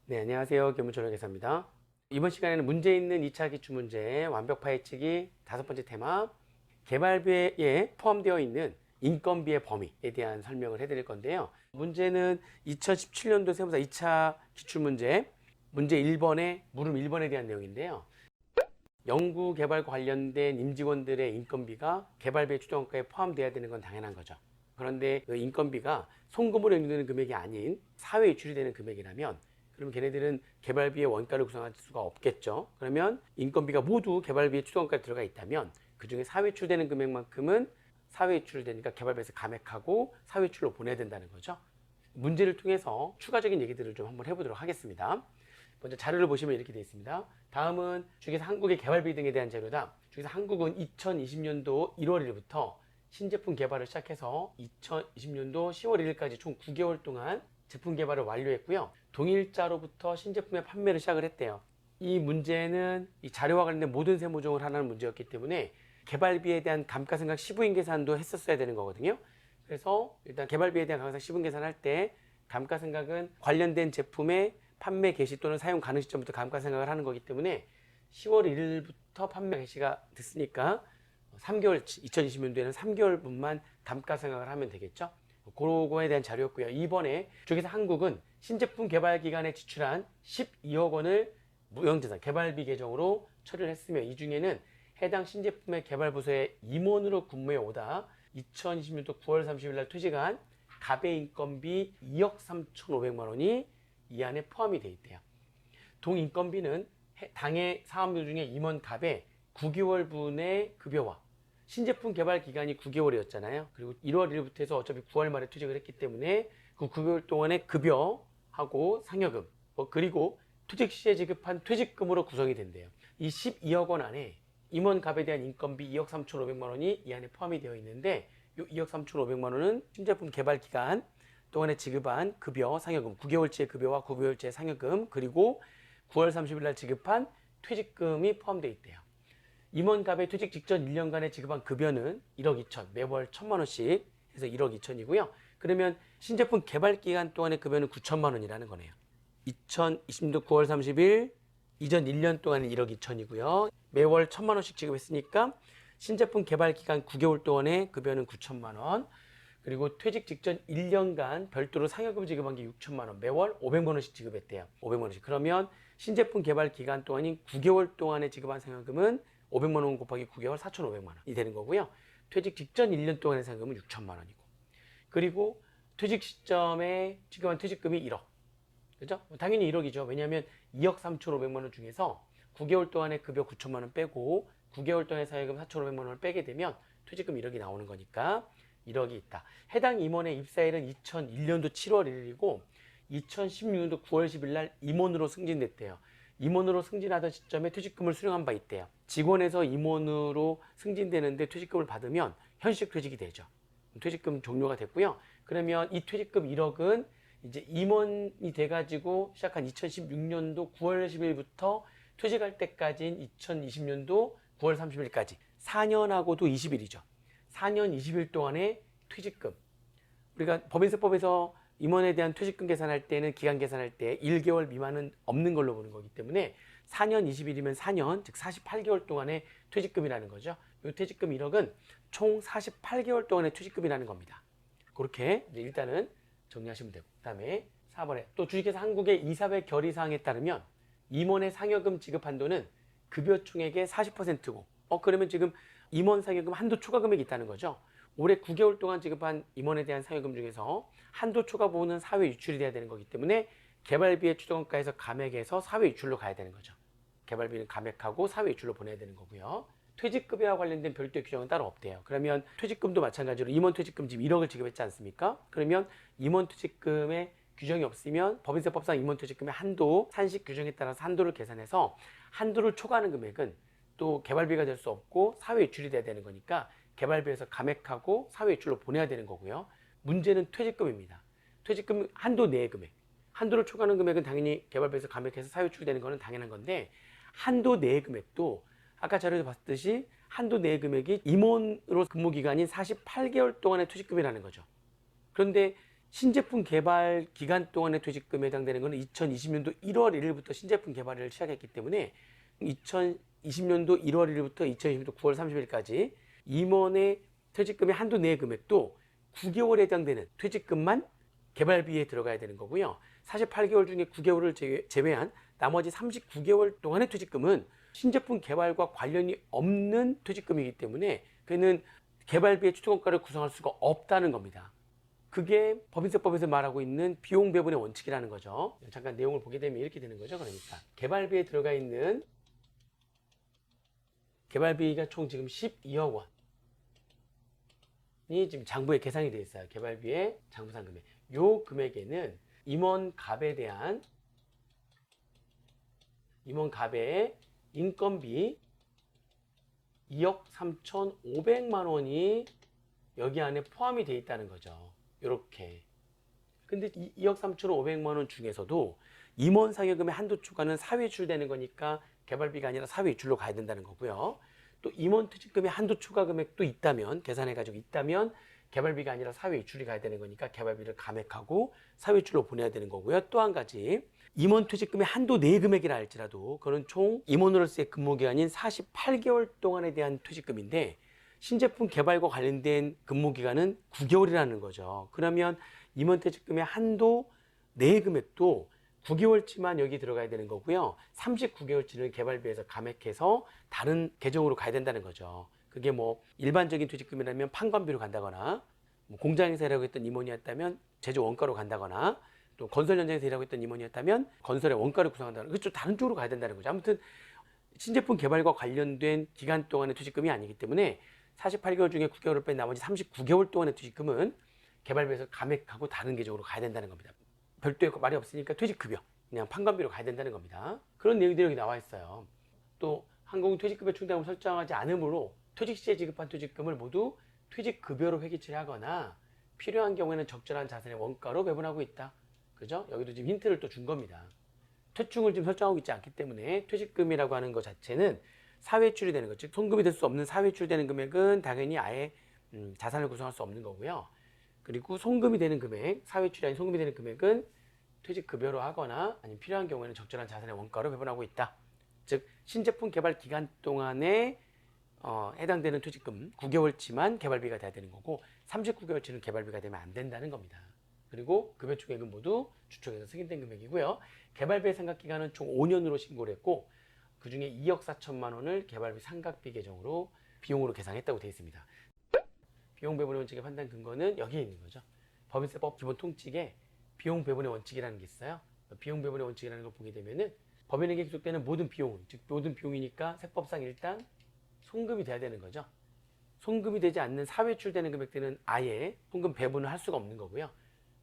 네, 안녕하세요. 교문조력회사입니다. 이번 시간에는 문제 있는 2차 기출문제 완벽 파헤치기 5번째 테마 개발비에 포함되어 있는 인건비의 범위에 대한 설명을 해드릴 건데요. 문제는 2017년도 세무사 2차 기출문제 문제 1번에 물음 1번에 대한 내용인데요. 연구 개발과 관련된 임직원들의 인건비가 개발비의 추정원가에 포함되어야 되는 건 당연한 거죠. 그런데 그 인건비가 송금으로 연동되는 금액이 아닌 사회 유출이 되는 금액이라면 그럼 걔네들은 개발비의 원가를 구성할 수가 없겠죠. 그러면 인건비가 모두 개발비의 추정원가에 들어가 있다면 그중에 사회 유출되는 금액만큼은 사회 유출되니까 개발비에서 감액하고 사회 유출로 보내야 된다는 거죠. 문제를 통해서 추가적인 얘기들을 좀 한번 해보도록 하겠습니다. 먼저 자료를 보시면 이렇게 되어 있습니다. 다음은 주기사 한국의 개발비 등에 대한 자료다. 주기사 한국은 2020년도 1월 1일부터 신제품 개발을 시작해서 2020년도 10월 1일까지 총 9개월 동안 제품 개발을 완료했고요. 동일자로부터 신제품의 판매를 시작을 했대요. 이 문제는 이 자료와 관련된 모든 세무조항을 하는 문제였기 때문에 개발비에 대한 감가상각 시부인 계산도 했었어야 되는 거거든요. 그래서 일단 개발비에 대한 감가상각 시부인 계산할 때 감가상각은 관련된 제품의 판매 개시 또는 사용 가능 시점부터 감가상각을 하는 거기 때문에 10월 1일부터 판매 개시가 됐으니까 3개월, 2020년도에는 3개월분만 감가상각을 하면 되겠죠. 그거에 대한 자료였고요. 이번에 주기사 한국은 신제품 개발 기간에 지출한 12억 원을 무형자산 개발비 계정으로 처리를 했으며 이 중에는 해당 신제품의 개발 부서에 임원으로 근무해 오다 2020년도 9월 30일 날 퇴직한 갑의 인건비 2억 3,500만 원이 이 안에 포함이 되어 있대요. 동인건비는 당해 사업료 중에 임원 갑의 9개월분의 급여와 신제품 개발 기간이 9개월이었잖아요. 그리고 1월 1일부터 해서 어차피 9월 말에 퇴직을 했기 때문에 그 9개월 동안의 급여하고 상여금 그리고 퇴직 시에 지급한 퇴직금으로 구성이 된대요. 이 12억 원 안에 임원갑에 대한 인건비 2억 3,500만 원이 이 안에 포함이 되어 있는데 이 2억 3,500만 원은 신제품 개발 기간 동안에 지급한 급여, 상여금, 9개월치의 급여와 9개월치의 상여금 그리고 9월 30일 날 지급한 퇴직금이 포함되어 있대요. 임원갑의 퇴직 직전 1년간에 지급한 급여는 1억 2천, 매월 1,000만 원씩 해서 1억 2천이고요. 그러면 신제품 개발 기간 동안의 급여는 9천만 원이라는 거네요. 2020년도 9월 30일 이전 1년 동안은 1억 2천이고요. 매월 1,000만 원씩 지급했으니까 신제품 개발 기간 9개월 동안의 급여는 9천만 원. 그리고 퇴직 직전 1년간 별도로 상여금 지급한 게 6천만 원, 매월 500만 원씩 지급했대요. 500만 원씩. 그러면 신제품 개발 기간 동안인 9개월 동안에 지급한 상여금은 500만 원 곱하기 9개월 4,500만 원이 되는 거고요. 퇴직 직전 1년 동안의 상여금은 6천만 원이고. 그리고 퇴직 시점에 지급한 퇴직금이 1억. 그죠? 당연히 1억이죠. 왜냐하면 2억 3,500만 원 중에서 9개월 동안의 급여 9천만 원 빼고 9개월 동안의 상여금 4,500만 원을 빼게 되면 퇴직금 1억이 나오는 거니까 1억이 있다. 해당 임원의 입사일은 2001년도 7월 1일이고 2016년도 9월 10일 날 임원으로 승진됐대요. 임원으로 승진하던 시점에 퇴직금을 수령한 바 있대요. 직원에서 임원으로 승진되는데 퇴직금을 받으면 현실 퇴직이 되죠. 퇴직금 종료가 됐고요. 그러면 이 퇴직금 1억은 이제 임원이 돼가지고 시작한 2016년도 9월 10일부터 퇴직할 때까지인 2020년도 9월 30일까지 4년하고도 20일이죠. 4년 20일 동안의 퇴직금. 우리가 법인세법에서 임원에 대한 퇴직금 계산할 때는 기간 계산할 때 1개월 미만은 없는 걸로 보는 거기 때문에 4년 20일이면 4년, 즉 48개월 동안의 퇴직금이라는 거죠. 이 퇴직금 1억은 총 48개월 동안의 퇴직금이라는 겁니다. 그렇게 이제 일단은 정리하시면 되고 그 다음에 4번에 또 주식회사 한국의 이사회 결의사항에 따르면 임원의 상여금 지급 한도는 급여 총액의 40%고 그러면 지금 임원 상여금 한도 초과 금액이 있다는 거죠. 올해 9개월 동안 지급한 임원에 대한 상여금 중에서 한도 초과 부분은 사회 유출이 돼야 되는 거기 때문에 개발비의 추정원가에서 감액해서 사회 유출로 가야 되는 거죠. 개발비는 감액하고 사회 유출로 보내야 되는 거고요. 퇴직급여와 관련된 별도의 규정은 따로 없대요. 그러면 퇴직금도 마찬가지로 임원 퇴직금 지금 1억을 지급했지 않습니까? 그러면 임원 퇴직금에 규정이 없으면 법인세법상 임원 퇴직금의 한도, 산식 규정에 따라서 한도를 계산해서 한도를 초과하는 금액은 또 개발비가 될 수 없고 사회 유출이 돼야 되는 거니까 개발비에서 감액하고 사회 유출로 보내야 되는 거고요. 문제는 퇴직금입니다. 퇴직금 한도 내의 금액. 한도를 초과하는 금액은 당연히 개발비에서 감액해서 사회 유출되는 거는 당연한 건데 한도 내의 금액도 아까 자료에서 봤듯이 한도 내의 금액이 임원으로 근무 기간인 48개월 동안의 퇴직금이라는 거죠. 그런데 신제품 개발 기간 동안의 퇴직금에 해당되는 것은 2020년도 1월 1일부터 신제품 개발을 시작했기 때문에 2020년도 1월 1일부터 2020년도 9월 30일까지 임원의 퇴직금의 한도 내의 금액도 9개월에 해당되는 퇴직금만 개발비에 들어가야 되는 거고요. 48개월 중에 9개월을 제외한 나머지 39개월 동안의 퇴직금은 신제품 개발과 관련이 없는 퇴직금이기 때문에 그는 개발비의 추정원가를 구성할 수가 없다는 겁니다. 그게 법인세법에서 말하고 있는 비용 배분의 원칙이라는 거죠. 잠깐 내용을 보게 되면 이렇게 되는 거죠. 그러니까 개발비에 들어가 있는 개발비가 총 지금 12억 원이 지금 장부에 계산이 되어 있어요. 개발비의 장부상 금액. 요 금액에는 임원갑에 대한 임원갑의 인건비 2억 3,500만 원이 여기 안에 포함이 되어 있다는 거죠. 이렇게. 근데 이 2억 3,500만 원 중에서도 임원 상여금의 한도 초과는 사회 유출되는 거니까 개발비가 아니라 사회 유출로 가야 된다는 거고요. 또 임원 퇴직금의 한도 초과 금액도 있다면, 계산해가지고 있다면 개발비가 아니라 사회 유출이 가야 되는 거니까 개발비를 감액하고 사회 유출로 보내야 되는 거고요. 또 한 가지, 임원 퇴직금의 한도 내 금액이라 할지라도 그는 총 임원으로서의 근무기간인 48개월 동안에 대한 퇴직금인데 신제품 개발과 관련된 근무기간은 9개월이라는 거죠. 그러면 임원퇴직금의 한도 내 금액도 9개월치만 여기 들어가야 되는 거고요. 39개월치는 개발비에서 감액해서 다른 계정으로 가야 된다는 거죠. 그게 뭐 일반적인 퇴직금이라면 판관비로 간다거나, 뭐 공장에서 일하고 있던 임원이었다면 제조 원가로 간다거나, 또 건설 현장에서 일하고 있던 임원이었다면 건설의 원가를 구성한다거나, 그쪽 다른 쪽으로 가야 된다는 거죠. 아무튼 신제품 개발과 관련된 기간 동안의 퇴직금이 아니기 때문에 48개월 중에 9개월을 뺀 나머지 39개월 동안의 퇴직금은 개발비에서 감액하고 다른 계정으로 가야 된다는 겁니다. 별도의 말이 없으니까 퇴직급여, 그냥 판관비로 가야 된다는 겁니다. 그런 내용들이 여기 나와 있어요. 또 항공 퇴직급여 충당금을 설정하지 않으므로 퇴직 시에 지급한 퇴직금을 모두 퇴직급여로 회계 처리하거나 필요한 경우에는 적절한 자산의 원가로 배분하고 있다. 그죠? 여기도 지금 힌트를 또 준 겁니다. 퇴충을 지금 설정하고 있지 않기 때문에 퇴직금이라고 하는 것 자체는 사회출이 되는 것, 즉 송금이 될 수 없는 사회출되는 금액은 당연히 아예 자산을 구성할 수 없는 거고요. 그리고 송금이 되는 금액, 사회출이 아닌 송금이 되는 금액은 퇴직급여로 하거나 아니면 필요한 경우에는 적절한 자산의 원가로 배분하고 있다. 즉 신제품 개발 기간 동안에 해당되는 퇴직금 9개월치만 개발비가 돼야 되는 거고 39개월치는 개발비가 되면 안 된다는 겁니다. 그리고 급여 총액은 모두 주총에서 승인된 금액이고요. 개발비의 상각기간은 총 5년으로 신고를 했고 그 중에 2억 4천만 원을 개발비 상각비 계정으로 비용으로 계산했다고 되어 있습니다. 비용 배분의 원칙의 판단 근거는 여기에 있는 거죠. 법인세법 기본 통칙에 비용 배분의 원칙이라는 게 있어요. 비용 배분의 원칙이라는 걸 보게 되면은 법인에게 기속되는 모든 비용, 즉 모든 비용이니까 세법상 일단 송금이 돼야 되는 거죠. 송금이 되지 않는 사회출되는 금액들은 아예 송금 배분을 할 수가 없는 거고요.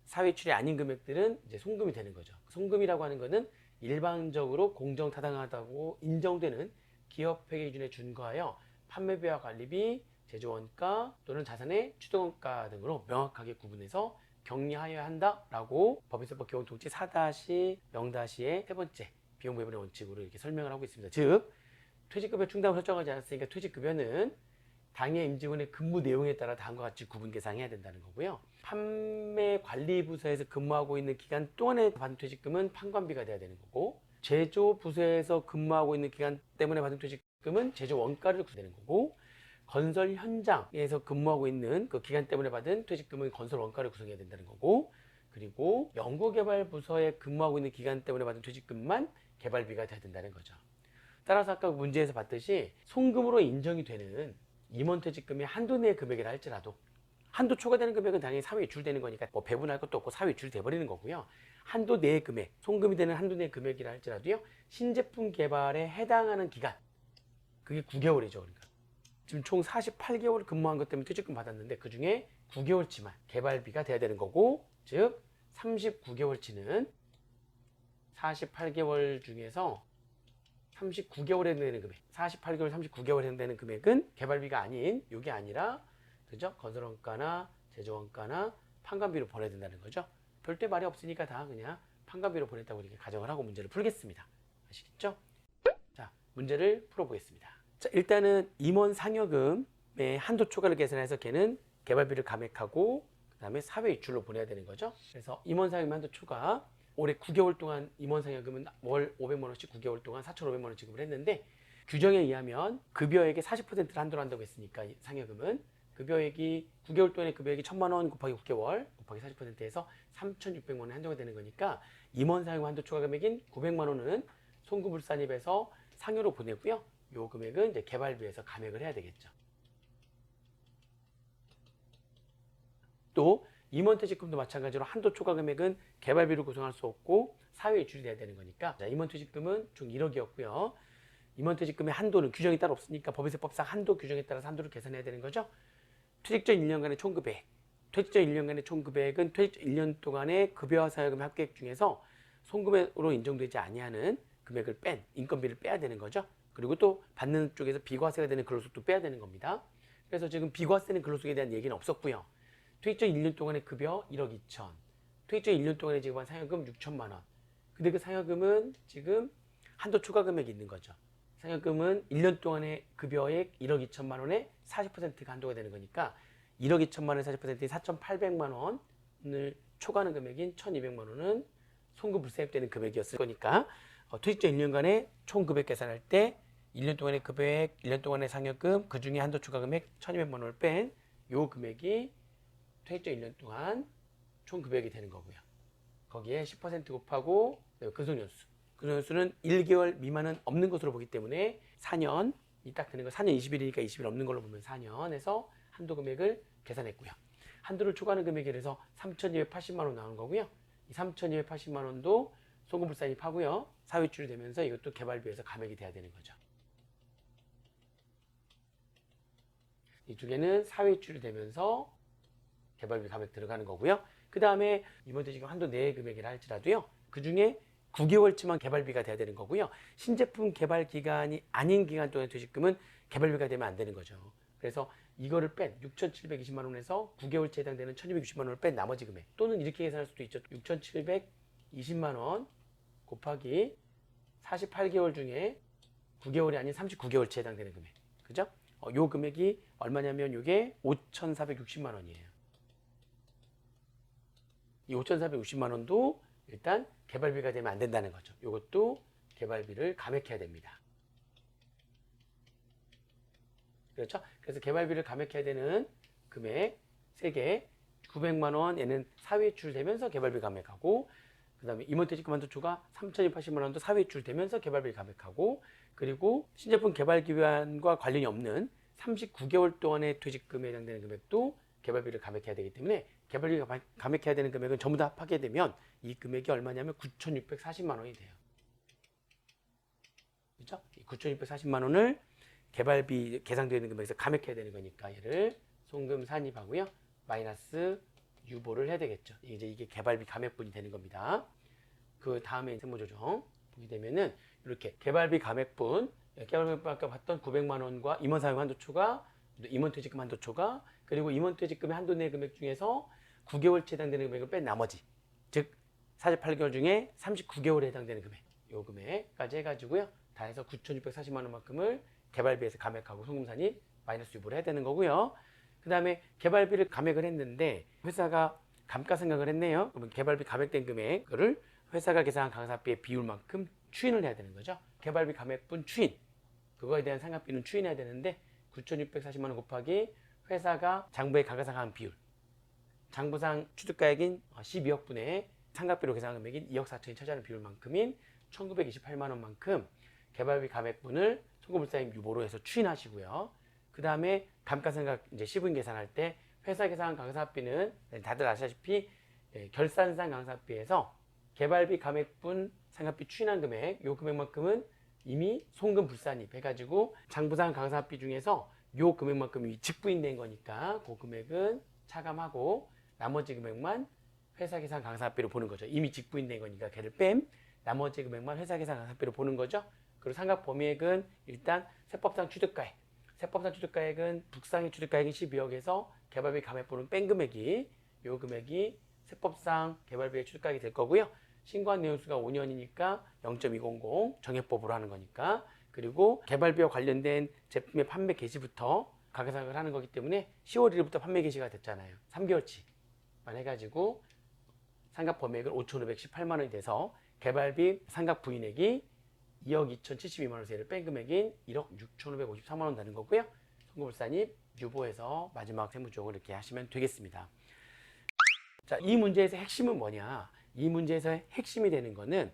사회출이 아닌 금액들은 이제 송금이 되는 거죠. 송금이라고 하는 거는 일반적으로 공정타당하다고 인정되는 기업회계 기준에 준거하여 판매비와 관리비, 제조원가 또는 자산의 추정원가 등으로 명확하게 구분해서 격리하여야 한다라고 법인세법 기본통칙 4-0-의 세 번째 비용 배분의 원칙으로 이렇게 설명을 하고 있습니다. 즉 퇴직급여 충당을 설정하지 않았으니까 퇴직급여는 당해 임직원의 근무 내용에 따라 다음과 같이 구분 계상해야 된다는 거고요. 판매관리부서에서 근무하고 있는 기간 동안에 받은 퇴직금은 판관비가 돼야 되는 거고, 제조부서에서 근무하고 있는 기간 때문에 받은 퇴직금은 제조 원가를 구성되는 거고, 건설 현장에서 근무하고 있는 그 기간 때문에 받은 퇴직금은 건설 원가를 구성해야 된다는 거고, 그리고 연구개발부서에 근무하고 있는 기간 때문에 받은 퇴직금만 개발비가 돼야 된다는 거죠. 따라서 아까 문제에서 봤듯이 송금으로 인정이 되는 임원퇴직금이 한도 내의 금액이라 할지라도 한도 초과되는 금액은 당연히 사회 유출되는 거니까 뭐 배분할 것도 없고 사회 유출이 돼버리는 거고요. 한도 내의 금액, 송금이 되는 한도 내의 금액이라 할지라도요. 신제품 개발에 해당하는 기간, 그게 9개월이죠. 그러니까 지금 총 48개월 근무한 것 때문에 퇴직금 받았는데 그 중에 9개월치만 개발비가 돼야 되는 거고, 즉 39개월치는 48개월 중에서 39개월에 해당되는 금액, 48개월, 39개월에 해당되는 금액은 개발비가 아닌, 이게 아니라, 그죠? 건설원가나 제조원가나 판관비로 보내야 된다는 거죠. 별도의 말이 없으니까 다 그냥 판관비로 보냈다고 이렇게 가정을 하고 문제를 풀겠습니다. 아시겠죠? 자, 문제를 풀어보겠습니다. 자, 일단은 임원 상여금의 한도 초과를 계산해서 걔는 개발비를 감액하고, 그 그다음에 사회 이출로 보내야 되는 거죠. 그래서 임원 상여금 한도 초과 올해 9개월 동안 임원 상여금은 월 500만 원씩 9개월 동안 4,500만 원 지급을 했는데 규정에 의하면 급여액의 40%를 한도로 한다고 했으니까 상여금은 급여액이 9개월 동안의 급여액이 1,000만 원 곱하기 9개월 곱하기 40%에서 3,600만 원에 한도가 되는 거니까 임원 상여금 한도 초과 금액인 900만 원은 송금불산입에서 상여로 보내고요. 요 금액은 이제 개발비에서 감액을 해야 되겠죠. 또 임원퇴직금도 마찬가지로 한도 초과 금액은 개발비로 구성할 수 없고 사회 이출이 돼야 되는 거니까 임원퇴직금은 총 1억이었고요. 임원퇴직금의 한도는 규정이 따로 없으니까 법인세법상 한도 규정에 따라서 한도를 계산해야 되는 거죠. 퇴직 전 1년간의 총급여액, 퇴직 전 1년간의 총급여액은 퇴직 전 1년 동안의 급여와 사여금의 합계액 중에서 송금으로 인정되지 아니하는 금액을 뺀 인건비를 빼야 되는 거죠. 그리고 또 받는 쪽에서 비과세가 되는 근로소득도 빼야 되는 겁니다. 그래서 지금 비과세는 근로소득에 대한 얘기는 없었고요. 퇴직 전 1년 동안의 급여 1억 2천, 퇴직 전 1년 동안에 지급한 상여금 6천만 원. 근데 그 상여금은 지금 한도 초과 금액이 있는 거죠. 상여금은 1년 동안의 급여액 1억 2천만 원에 40%가 한도가 되는 거니까 1억 2천만 원의 40%인 4,800만 원을 초과하는 금액인 1,200만 원은 송금 불세입되는 금액이었을 거니까 퇴직 전 1년간의 총 급여 계산할 때 1년 동안의 급여액, 1년 동안의 상여금, 그 중에 한도 초과 금액 1,200만 원을 뺀 요 금액이 퇴직 전 1년 동안 총 급여액이 되는 거고요. 거기에 10% 곱하고 근속연수. 근속연수는 1개월 미만은 없는 것으로 보기 때문에 4년이 딱 되는 거. 4년 20일이니까 20일 없는 걸로 보면 4년에서 한도 금액을 계산했고요. 한도를 초과하는 금액이 그래서 3,280만 원 나오는 거고요. 이 3,280만 원도 송금불산입하고요. 사회출이 되면서 이것도 개발비에서 감액이 돼야 되는 거죠. 이쪽에는 사회출이 되면서 개발비 감액 들어가는 거고요. 그 다음에 임원퇴직금 한도 내의 금액이라 할지라도요. 그 중에 9개월치만 개발비가 돼야 되는 거고요. 신제품 개발 기간이 아닌 기간 동안 퇴직금은 개발비가 되면 안 되는 거죠. 그래서 이거를 뺀 6,720만 원에서 9개월치에 해당되는 1,260만 원을 뺀 나머지 금액 또는 이렇게 계산할 수도 있죠. 6,720만 원 곱하기 48개월 중에 9개월이 아닌 39개월치에 해당되는 금액. 그죠? 요 금액이 얼마냐면 이게 5,460만 원이에요. 이 5,460만 원도 일단 개발비가 되면 안 된다는 거죠. 이것도 개발비를 감액해야 됩니다. 그렇죠? 그래서 개발비를 감액해야 되는 금액 3개, 900만 원에는 사회출 되면서 개발비 감액하고, 그 다음에 임원퇴직금 한도 초과 3,280만 원도 사회출 되면서 개발비 감액하고, 그리고 신제품 개발 기간과 관련이 없는 39개월 동안의 퇴직금에 해당되는 금액도 개발비를 감액해야 되기 때문에 개발비가 감액해야 되는 금액은 전부 다 합하게 되면 이 금액이 얼마냐면 9,640만 원이 돼요. 그렇죠? 9,640만 원을 개발비 계산되어 있는 금액에서 감액해야 되는 거니까 얘를 송금 산입하고요. 마이너스 유보를 해야 되겠죠. 이제 이게 개발비 감액분이 되는 겁니다. 그 다음에 세무조정 보게 되면은 이렇게 개발비 감액분, 개발비 아까 봤던 900만 원과 임원사용 한도 초과, 임원퇴직금 한도 초과, 그리고 임원퇴직금의 한도 내 금액 중에서 9개월치 해당되는 금액을 뺀 나머지, 즉 48개월 중에 39개월에 해당되는 금액, 요 금액까지 해가지고요. 다 해서 9,640만 원만큼을 개발비에서 감액하고 송금산입 마이너스 유보를 해야 되는 거고요. 그 다음에 개발비를 감액을 했는데 회사가 감가상각을 했네요. 그러면 개발비 감액된 금액을 회사가 계산한 강사비의 비율만큼 추인을 해야 되는 거죠. 개발비 감액분 추인, 그거에 대한 상각비는 추인해야 되는데 9,640만 원 곱하기 회사가 장부에 가가상각한 비율, 장부상 취득가액인 12억 분의 상각비로 계산한 금액인 2억 4천이 차지하는 비율만큼인 1,928만 원만큼 개발비 감액분을 송금불산입 유보로 해서 추인하시고요. 그 다음에 감가상각 이제 시분 계산할 때 회사 계산한 강사비는 다들 아시다시피 결산상 강사비에서 개발비 감액분 상각비 추인한 금액, 요 금액만큼은 이미 송금불산입 해가지고 장부상 강사비 중에서 요 금액만큼이 직부인된 거니까 그 금액은 차감하고 나머지 금액만 회사 계산 강사비로 보는 거죠. 이미 직부인된 거니까 걔를 뺀 나머지 금액만 회사 계산 강사비로 보는 거죠. 그리고 상각 범위액은 일단 세법상 취득가액, 세법상 취득가액은 북상의 취득가액인 12억에서 개발비 감액분은 뺀 금액이, 요 금액이 세법상 개발비의 취득가액이 될 거고요. 신고한 내용수가 5년이니까 0.200 정액법으로 하는 거니까, 그리고 개발비와 관련된 제품의 판매 개시부터 가계상각을 하는 거기 때문에 10월 1일부터 판매 개시가 됐잖아요. 3개월치. 해가지고 상각 범위액은 5,518만 원이 돼서 개발비 상각 부인액이 2억 2,072만 원 세를 뺀 금액인 1억 6,553만 원 되는 거고요. 송금불산입 유보해서 마지막 세무조항을 이렇게 하시면 되겠습니다. 자, 이 문제에서 핵심은 뭐냐? 이 문제에서 핵심이 되는 거는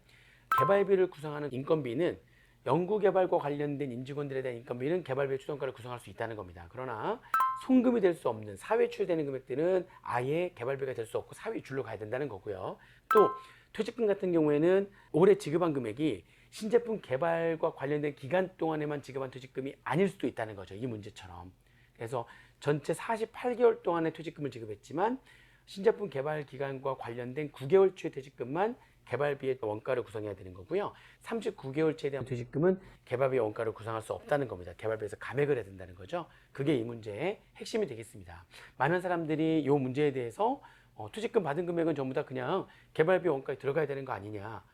개발비를 구성하는 인건비는 연구개발과 관련된 임직원들에 대한 인건비는 개발비 추정가를 구성할 수 있다는 겁니다. 그러나 송금이 될 수 없는 사회출되는 금액들은 아예 개발비가 될 수 없고 사회줄로 가야 된다는 거고요. 또 퇴직금 같은 경우에는 올해 지급한 금액이 신제품 개발과 관련된 기간 동안에만 지급한 퇴직금이 아닐 수도 있다는 거죠. 이 문제처럼. 그래서 전체 48개월 동안의 퇴직금을 지급했지만 신제품 개발 기간과 관련된 9개월치의 퇴직금만 개발비의 원가를 구성해야 되는 거고요. 39개월치에 대한 퇴직금은 개발비의 원가를 구성할 수 없다는 겁니다. 개발비에서 감액을 해야 된다는 거죠. 그게 이 문제의 핵심이 되겠습니다. 많은 사람들이 이 문제에 대해서 퇴직금 받은 금액은 전부 다 그냥 개발비 원가에 들어가야 되는 거 아니냐,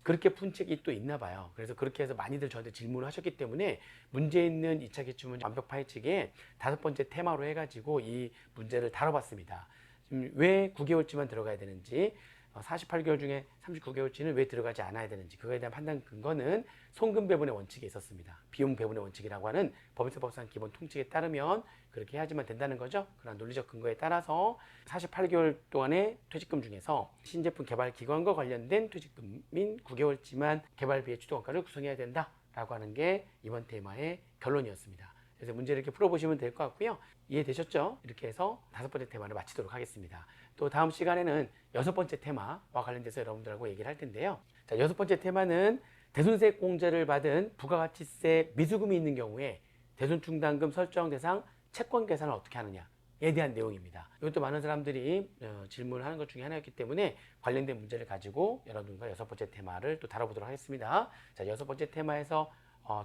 그렇게 푼 책이 또 있나 봐요. 그래서 그렇게 해서 많이들 저한테 질문을 하셨기 때문에 문제 있는 2차 기출문제 완벽 파헤치기에 5번째 테마로 해가지고 이 문제를 다뤄봤습니다. 지금 왜 9개월치만 들어가야 되는지, 48개월 중에 39개월치는 왜 들어가지 않아야 되는지, 그거에 대한 판단 근거는 송금 배분의 원칙에 있었습니다. 비용 배분의 원칙이라고 하는 법인세법상 기본 통칙에 따르면 그렇게 해야지만 된다는 거죠. 그런 논리적 근거에 따라서 48개월 동안의 퇴직금 중에서 신제품 개발 기간과 관련된 퇴직금인 9개월치만 개발비의 추도원가를 구성해야 된다라고 하는 게 이번 테마의 결론이었습니다. 그래서 문제를 이렇게 풀어보시면 될 것 같고요. 이해되셨죠? 이렇게 해서 5번째 테마를 마치도록 하겠습니다. 또 다음 시간에는 6번째 테마와 관련돼서 여러분들하고 얘기를 할 텐데요. 자, 6번째 테마는 대손세 공제를 받은 부가가치세 미수금이 있는 경우에 대손충당금 설정 대상 채권 계산을 어떻게 하느냐에 대한 내용입니다. 이것도 많은 사람들이 질문을 하는 것 중에 하나였기 때문에 관련된 문제를 가지고 여러분과 6번째 테마를 또 다뤄보도록 하겠습니다. 자, 6번째 테마에서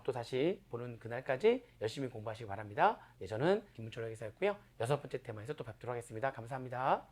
또 다시 보는 그날까지 열심히 공부하시기 바랍니다. 네, 저는 김문철 회계사였고요. 6번째 테마에서 또 뵙도록 하겠습니다. 감사합니다.